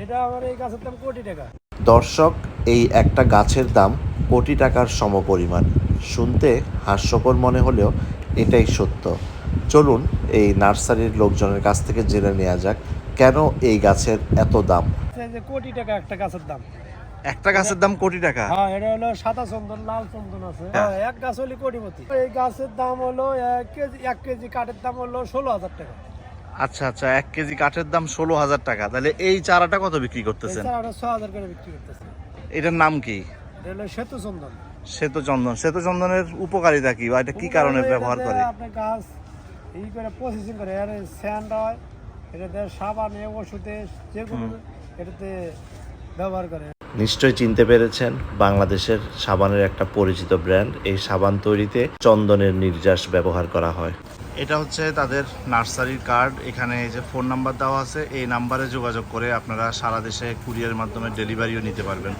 এটা আমার এই গাছের দাম কোটি টাকা। দর্শক, এই একটা গাছের দাম কোটি টাকার সমপরিমাণ। শুনতে হাস্যকর মনে হলেও এটাই সত্য। চলুন এই নার্সারির লোকজনের কাছ থেকে জেনে নেওয়া যাক কেন এই গাছের এত দাম। এই যে কোটি টাকা একটা গাছের দাম। একটা গাছের দাম কোটি টাকা? হ্যাঁ, এটা হলো সাদা চন্দন, লাল চন্দন আছে। হ্যাঁ। এক গাছ হলে কোটিপতি। এই গাছের দাম হলো 1 কেজি কাঠের দাম হলো 16,000 টাকা। আচ্ছা আচ্ছা, 1 কেজি কাঠের দাম 16,000 টাকা। তাহলে এই চারাটা কত বিক্রি এই করতেছেন? চারাটা 6,000 করে বিক্রি করতেছে। এটার নাম কি? এটা হলো শ্বেত চন্দন। শ্বেতচন্দন। শ্বেতচন্দনের উপকারিতা কি বা এটা কি কারণে ব্যবহার করে? আপনি গাছ এই করে প্রসেসিং করে, এর স্যান্ড হয়, এটাতে সাবানে, ওষুধে, যেগুলো এটাতে ব্যবহার করে। নিশ্চয়ই চিনতে পেরেছেন, বাংলাদেশের সাবানের একটা পরিচিত ব্র্যান্ড। এই সাবান তৈরিতে চন্দনের নির্যাস ব্যবহার করা হয়। এটা হচ্ছে তাদের নার্সারির কার্ড। এখানে এই যে ফোন নাম্বার দেওয়া আছে, এই নাম্বারে যোগাযোগ করে আপনারা সারা দেশে কুরিয়ারের মাধ্যমে ডেলিভারিও নিতে পারবেন।